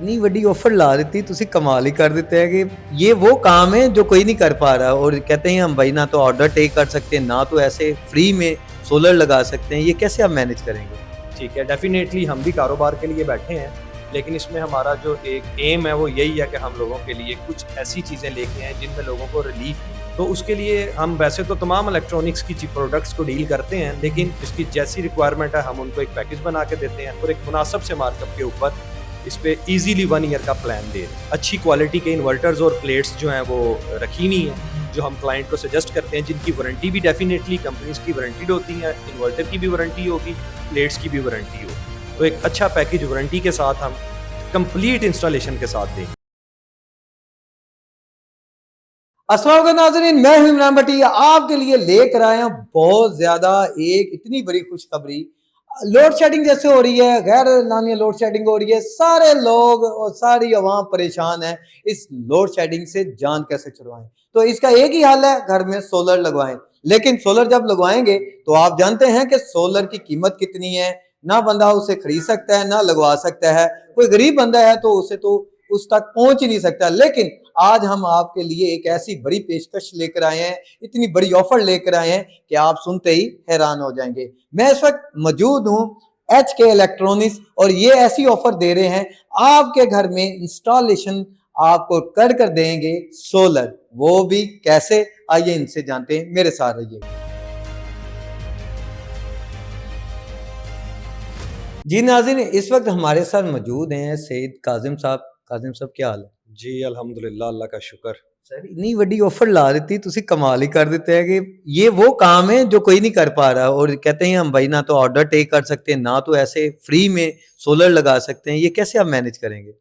इतनी बड़ी ऑफर ला देती, तुसी कमाल ही कर देते हैं कि ये वो काम है जो कोई नहीं कर पा रहा और कहते हैं हम भाई ना तो ऑर्डर टेक कर सकते हैं ना तो ऐसे फ्री में सोलर लगा सकते हैं। ये कैसे आप मैनेज करेंगे? ठीक है, डेफिनेटली हम भी कारोबार के लिए बैठे हैं, लेकिन इसमें हमारा जो एक एम है वो यही है कि हम लोगों के लिए कुछ ऐसी चीज़ें लेके आएँ जिनमें लोगों को रिलीफ मिले। तो उसके लिए हम वैसे तो तमाम इलेक्ट्रॉनिक्स की प्रोडक्ट्स को डील करते हैं, लेकिन इसकी जैसी रिक्वायरमेंट है हम उनको एक पैकेज बना के देते हैं और एक मुनासिब से मार्कअप के ऊपर इस पे ईजीली 1 ईयर का प्लान दे रहे हैं। अच्छी क्वालिटी के इन्वर्टर्स और प्लेट्स जो हैं वो रखी हुई हैं, जो हम क्लाइंट को सजेस्ट करते हैं, जिनकी वारंटी भी डेफिनेटली कंपनीज की वारंटीड होती है, इन्वर्टर की भी वारंटी होगी, प्लेट्स की भी वारंटी होगी। तो एक अच्छा पैकेज वारंटी के साथ हम कंप्लीट इंस्टॉलेशन के साथ देंगे। अस्सलाम वालेकुम नाज़रीन, मैं हूं इमरान भट्टी, आपके लिए लेकर आए हैं बहुत ज्यादा एक इतनी बड़ी खुशखबरी। लोड शेडिंग जैसे हो रही है, गैर एलानिया लोड शेडिंग हो रही है, सारे लोग और सारी अवाम परेशान है। इस लोड शेडिंग से जान कैसे छुड़वाएं? तो इसका एक ही हल है, घर में सोलर लगवाएं। लेकिन सोलर जब लगवाएंगे तो आप जानते हैं कि सोलर की कीमत कितनी है, ना बंदा उसे खरीद सकता है ना लगवा सकता है। कोई गरीब बंदा है तो उसे तो उस तक पहुंच ही नहीं सकता। लेकिन आज हम आपके लिए एक ऐसी बड़ी पेशकश लेकर आए हैं, इतनी बड़ी ऑफर लेकर आए हैं कि आप सुनते ही हैरान हो जाएंगे। मैं इस वक्त मौजूद हूं HK इलेक्ट्रॉनिक्स और ये ऐसी ऑफर दे रहे हैं, आपके घर में इंस्टॉलेशन आपको कर देंगे सोलर। वो भी कैसे, आइए इनसे जानते हैं, मेरे साथ रहिए। जी नाज़रीन, इस वक्त हमारे साथ मौजूद हैं सैयद काजिम साहब। काजिम साहब क्या हाल है? जी अल्हम्दुलिल्लाह, अल्लाह का शुक्र। सर इतनी बड़ी ऑफर ला देती, तुसी कमाल ही कर देते हैं कि ये वो काम है जो कोई नहीं कर पा रहा और कहते हैं हम भाई ना तो ऑर्डर टेक कर सकते हैं ना तो ऐसे फ्री में सोलर लगा सकते हैं। ये कैसे आप मैनेज करेंगे?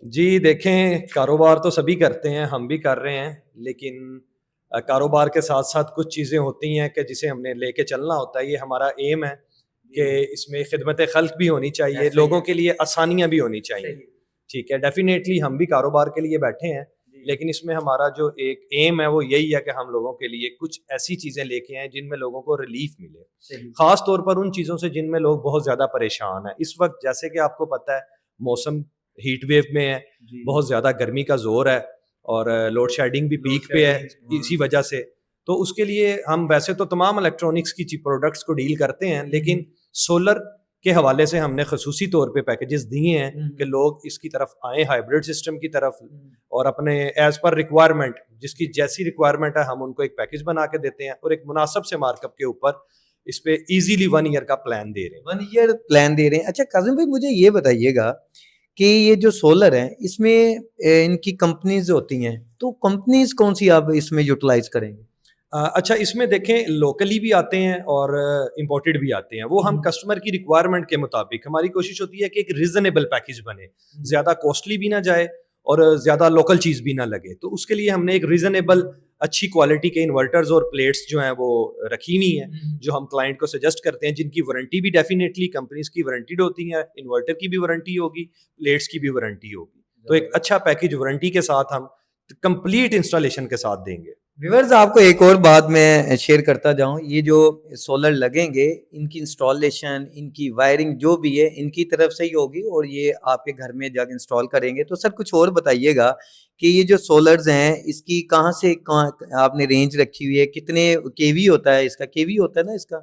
जी देखें, कारोबार तो सभी करते हैं, हम भी कर रहे हैं, लेकिन कारोबार के साथ-साथ कुछ चीज़ें होती हैं कि जिसे हमने लेके चलना होता है। ये हमारा एम है कि इसमें खिदमत खल्क भी होनी चाहिए, लोगों के लिए आसानियाँ भी होनी चाहिए। ठीक है, डेफ़िनेटली हम भी कारोबार के लिए बैठे हैं, लेकिन इसमें हमारा जो एक एम है वो यही है कि हम लोगों के लिए कुछ ऐसी चीज़ें लेके आएँ जिनमें लोगों को रिलीफ मिले। ख़ास तौर पर उन चीज़ों से जिनमें लोग बहुत ज़्यादा परेशान हैं। इस वक़्त जैसे कि आपको पता है, मौसम हीट वेव में है, बहुत ज़्यादा गर्मी का ज़ोर है और लोड शेडिंग भी पीक पे है इसी वजह से। तो उसके लिए हम वैसे तो तमाम इलेक्ट्रॉनिक्स की प्रोडक्ट्स को डील करते हैं, लेकिन सोलर के हवाले से हमने खसूसी तौर पे पैकेजेस दिए हैं कि लोग इसकी तरफ आएँ, हाइब्रिड सिस्टम की तरफ, और अपने एज़ पर रिक्वायरमेंट, जिसकी जैसी रिक्वायरमेंट है हम उनको एक पैकेज बना के देते हैं और एक मुनासिब से मार्कअप के ऊपर इस पे ईज़िली 1 ईयर का प्लान दे रहे हैं। 1 ईयर प्लान दे रहे हैं। अच्छा काजिम भाई, मुझे ये बताइएगा कि ये जो सोलर है इसमें इनकी कंपनीज होती हैं, तो कंपनीज कौन सी आप इसमें यूटिलाइज करेंगे? अच्छा, इसमें देखें लोकली भी आते हैं और इम्पोर्टेड भी आते हैं। वो हम कस्टमर की रिक्वायरमेंट के मुताबिक, हमारी कोशिश होती है कि एक रीज़नेबल पैकेज बने, ज़्यादा कॉस्टली भी ना जाए और ज़्यादा लोकल चीज़ भी ना लगे। तो उसके लिए हमने एक रीज़नेबल अच्छी क्वालिटी के इन्वर्टर्स और प्लेट्स जो हैं वो रखी हुई हैं, जो हम क्लाइंट को सजेस्ट करते हैं, जिनकी वारंटी भी डेफिनेटली कंपनीज की वारंटीड होती है, इन्वर्टर की भी वारंटी होगी, प्लेट्स की भी वारंटी होगी। तो एक अच्छा पैकेज वारंटी के साथ हम कंप्लीट इंस्टॉलेशन के साथ देंगे। व्यूअर्स, आपको एक और बात मैं शेयर करता जाऊं, ये जो सोलर लगेंगे इनकी इंस्टॉलेशन, इनकी वायरिंग जो भी है इनकी तरफ से ही होगी और ये आपके घर में जब इंस्टॉल करेंगे। तो सर कुछ और बताइएगा कि ये जो सोलर्स हैं इसकी कहाँ से कहाँ आपने रेंज रखी हुई है, कितने केवी होता है इसका? केवी होता है ना इसका?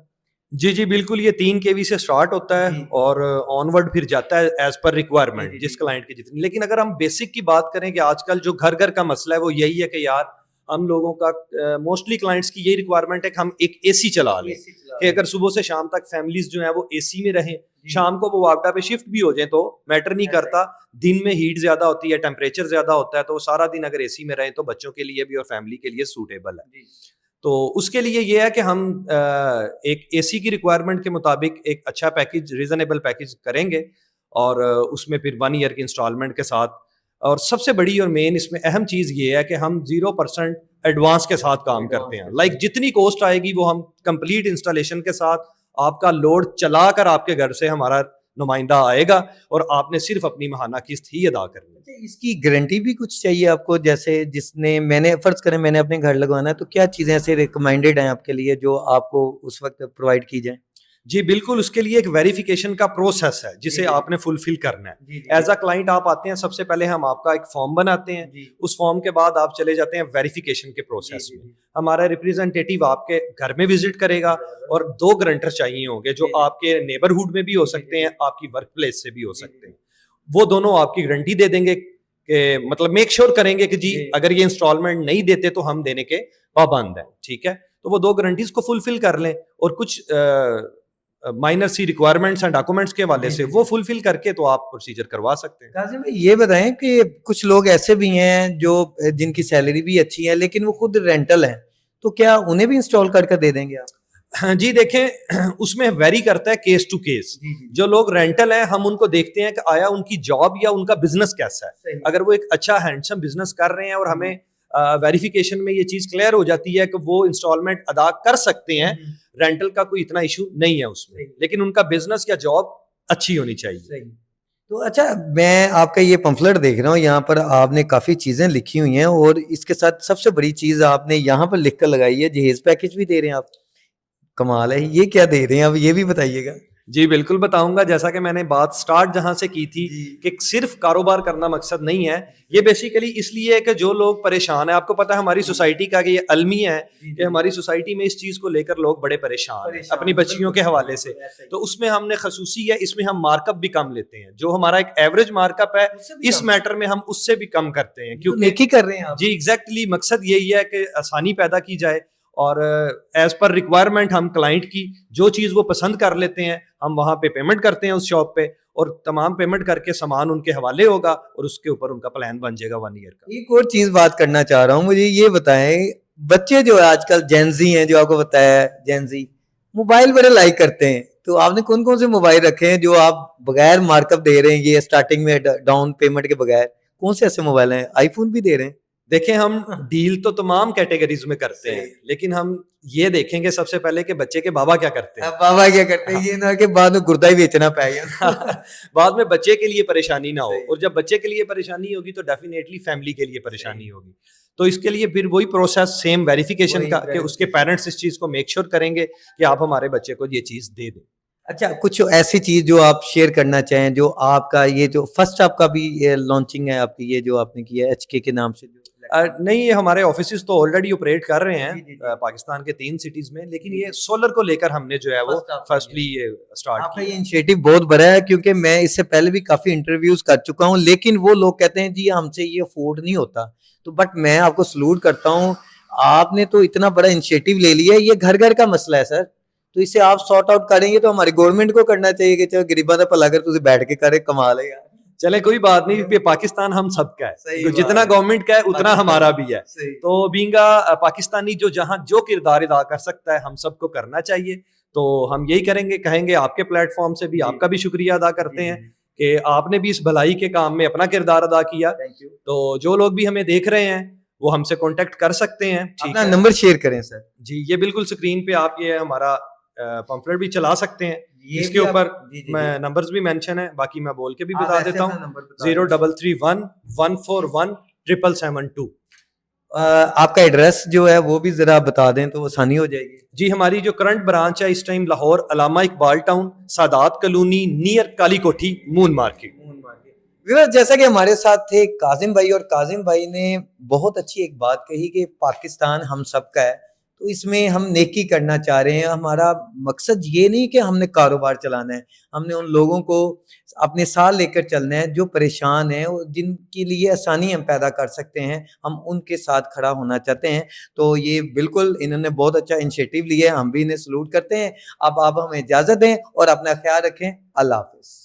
जी, जी, बिल्कुल, ये 3 केवी से स्टार्ट होता है और ऑनवर्ड फिर जाता है एज़ पर रिक्वायरमेंट, जिस क्लाइंट की जितनी। लेकिन अगर हम बेसिक की बात करें कि आजकल जो घर-घर का मसला है वो यही है कि यार हम लोगों का मोस्टली क्लाइंट्स की यही रिक्वायरमेंट है कि हम एक एसी चला लें, कि अगर सुबह से शाम तक फैमिलीज़ जो हैं वो एसी में रहें, शाम को वो वापडा पे शिफ्ट भी हो जाएँ तो मैटर नहीं करता। दिन में हीट ज़्यादा होती है, टेम्परेचर ज़्यादा होता है, तो सारा दिन अगर एसी में रहें तो बच्चों के लिए भी और फैमिली के लिए सूटेबल है। तो उसके लिए ये है कि हम एक एसी की रिक्वायरमेंट के मुताबिक एक अच्छा पैकेज, रीज़नेबल पैकेज करेंगे और उसमें फिर 1 ईयर की इंस्टॉलमेंट के साथ। और सबसे बड़ी और मेन इसमें अहम चीज़ ये है कि हम 0% एडवांस के साथ काम करते हैं। लाइक जितनी कॉस्ट आएगी वो हम कंप्लीट इंस्टॉलेशन के साथ, आपका लोड चलाकर आपके घर से हमारा नुमाइंदा आएगा और आपने सिर्फ अपनी माहाना किस्त ही अदा करनी है। अच्छा, इसकी गारंटी भी कुछ चाहिए आपको? जैसे जिसने मैंने फर्ज करें मैंने अपने घर लगवाना है, तो क्या चीज़ें ऐसे रिकमेंडेड हैं आपके लिए जो आपको उस वक्त प्रोवाइड की जाए? जी बिल्कुल, उसके लिए एक वेरिफिकेशन का प्रोसेस है जिसे जी। आपने फुलफिल करना है। जी, जी, एज अ क्लाइंट आप आते हैं, सबसे पहले हम आपका एक फॉर्म बनाते हैं, जी, उस फॉर्म के बाद आप चले जाते हैं वेरिफिकेशन के जी, प्रोसेस जी, में। जी। हमारा रिप्रेजेंटेटिव आपके घर में विजिट करेगा और 2 गारंटर चाहिए होंगे जो जी, जी। आपके नेबरहुड में भी हो जी, जी, सकते हैं, जी। आपकी वर्क प्लेस से भी हो जी, सकते जी। हैं। वो दोनों आपकी गारंटी दे देंगे कि मतलब मेक श्योर करेंगे कि जी जी। अगर ये इंस्टॉलमेंट नहीं देते तो हम देने के पाबंद हैं, ठीक है? तो वो 2 गारंटीज को फुलफिल कर लें और कुछ माइनर सी रिक्वायरमेंट्स एंड डॉक्यूमेंट्स के हवाले जी, से जी, वो जी। फुलफिल करके तो आप प्रोसीजर करवा सकते हैं। काज़िम भाई ये बताएँ कि कुछ लोग ऐसे भी हैं जो जिनकी सैलरी भी अच्छी है लेकिन वो खुद रेंटल हैं, तो क्या उन्हें भी इंस्टॉल करके दे देंगे आप? हाँ जी, देखें उसमें वेरी करता है केस टू केस। जी, जी। जो लोग रेंटल हैं हम उनको देखते हैं कि आया उनकी जॉब या उनका बिजनेस कैसा है। सही। अगर वो एक अच्छा हैंडसम बिजनेस कर रहे हैं और हुँ। हमें वेरिफिकेशन में ये चीज क्लियर हो जाती है कि वो इंस्टॉलमेंट अदा कर सकते हैं, हुँ। रेंटल का कोई इतना इशू नहीं है उसमें, सही। लेकिन उनका बिजनेस या जॉब अच्छी होनी चाहिए। सही। तो अच्छा मैं आपका ये पम्फलेट देख रहा हूँ, यहाँ पर आपने काफ़ी चीज़ें लिखी हुई हैं और इसके साथ सबसे बड़ी चीज़ आपने यहाँ पर लिख कर लगाई है, जहेज़ पैकेज भी दे रहे हैं आप। कमाल है, ये क्या दे रहे हैं आप ये भी बताइएगा? जी, बिल्कुल बताऊँगा। जैसा कि मैंने बात स्टार्ट जहाँ से की थी जी। कि सिर्फ़ कारोबार करना मकसद नहीं है। ये बेसिकली इसलिए है कि जो लोग परेशान हैं, आपको पता है हमारी सोसाइटी का कि ये अलमिया है जी, कि जी। हमारी सोसाइटी में इस चीज़ को लेकर लोग बड़े परेशान हैं, परेशान अपनी बच्चियों बिल्कुल, के हवाले से। बिल्कुल ऐसा ही। तो उसमें हमने ख़ुसूसी है, इसमें हम मार्कअप भी कम लेते हैं। जो हमारा एक एवरेज मार्कअप है, उससे भी इस कम? मैटर में हम उससे भी कम करते हैं ये तो क्योंकि नेकी कर रहे हैं आप। जी, एग्ज़ैक्टली मकसद यही है कि आसानी पैदा की जाए और एज़ पर रिक्वायरमेंट हम क्लाइंट की जो चीज़ वो पसंद कर लेते हैं, हम वहाँ पे पेमेंट करते हैं उस शॉप पे और तमाम पेमेंट करके सामान उनके हवाले होगा और उसके ऊपर उनका प्लान बन जाएगा 1 ईयर का। एक और चीज़ बात करना चाह रहा हूँ, मुझे ये बताएँ, बच्चे जो है आजकल जेन ज़ी हैं, जो आपको पता है जेन ज़ी, मोबाइल बड़े लाइक करते हैं। तो आपने कौन-कौन से मोबाइल रखे हैं जो आप बगैर मार्कअप दे रहे हैं, ये स्टार्टिंग में डाउन पेमेंट के बगैर? कौन से ऐसे मोबाइल हैं? आईफ़ोन भी दे रहे हैं? देखिए, हम डील तो तमाम कैटेगरीज़ में करते हैं, सही। लेकिन हम ये देखेंगे सबसे पहले कि बच्चे के बाबा क्या करते हैं। बाबा क्या करते हैं, हाँ। ये ना कि बाद में गुर्दा ही बेचना पड़ गया। बाद में बच्चे के लिए परेशानी ना हो सही। और जब बच्चे के लिए परेशानी होगी तो डेफिनेटली फैमिली के लिए परेशानी सही। होगी। तो इसके लिए फिर वही प्रोसेस सेम वेरिफिकेशन वही का कि उसके वेरिफिकेशन। पेरेंट्स इस चीज़ को मेक श्योर करेंगे कि आप हमारे बच्चे को ये चीज़ दे दें। अच्छा, कुछ ऐसी चीज़ जो आप शेयर करना चाहें, जो आपका ये जो फर्स्ट आपका भी ये लॉन्चिंग है आपकी, ये जो आपने किया है एचके के नाम से जो नहीं, ये हमारे ऑफिसेज़ तो ऑलरेडी ऑपरेट कर रहे हैं जी, जी, जी। पाकिस्तान के 3 सिटीज़ में, लेकिन जी, ये सोलर को लेकर हमने जो है वो फर्स्ट आपका फर्स्टली ये स्टार्ट आपका किया ये है। इनिशिएटिव बहुत बड़ा है क्योंकि मैं इससे पहले भी काफ़ी इंटरव्यूज़ कर चुका हूँ, लेकिन वो लोग कहते हैं जी हमसे ये अफ़ोर्ड नहीं होता। तो बट मैं आपको सैल्यूट करता हूँ, आपने तो इतना बड़ा इनिशिएटिव ले लिया है, ये घर-घर का मसला है सर। तो इसे आप सॉर्ट आउट करेंगे तो हमारी गवर्नमेंट को करना चाहिए कि चलो गरीबां दा भला अगर तुसीं बैठ के करे कमाल है यार। चले कोई बात नहीं, ये पाकिस्तान हम सबका सही है। बात जितना है। गवर्नमेंट का है उतना पाकिस्तान हमारा भी है। सही। तो बीइंग पाकिस्तानी जो जहाँ जो किरदार अदा कर सकता है हम सबको करना चाहिए। तो हम यही करेंगे, कहेंगे आपके प्लेटफ़ॉर्म से भी जी। आपका भी शुक्रिया अदा करते जी, हैं जी, जी। कि आपने भी इस भलाई के काम में अपना किरदार अदा किया। Thank you. तो जो लोग भी हमें देख रहे हैं वो हमसे कॉन्टैक्ट कर सकते हैं, ठीक अपना है? नंबर शेयर करें सर। जी, ये बिल्कुल स्क्रीन पे आप ये हमारा पम्फलेट भी चला सकते हैं। ये इसके भी आप ऊपर जी, जी, मैं जी। नंबर्स भी मेंशन है, बाकी मैं बोल के भी आप बता ऐसे देता अपना हूँ नंबर बता दें। 0331 141 777 आपका एड्रेस जो है वो भी ज़रा बता दें तो आसानी हो जाएगी। जी, हमारी जो करंट ब्रांच है इस time Lahore Allama Iqbal town, Sadat colony near Kali Kothi, moon market. Viewers जैसा कि हमारे साथ थे काजिम भाई और काजिम भाई ने बहुत अच्छी एक बात कही कि पाकिस्तान हम सबका है, तो इसमें हम नेकी करना चाह रहे हैं। हमारा मकसद ये नहीं कि हमने कारोबार चलाना है, हमने उन लोगों को अपने साथ लेकर चलना है जो परेशान हैं और जिनके लिए आसानी हम पैदा कर सकते हैं, हम उनके साथ खड़ा होना चाहते हैं। तो ये बिल्कुल इन्होंने बहुत अच्छा इनिशिएटिव लिया है, हम भी इन्हें सैल्यूट करते हैं। अब आप हमें इजाज़त दें और अपना ख्याल रखें। अल्लाह हाफ़िज़।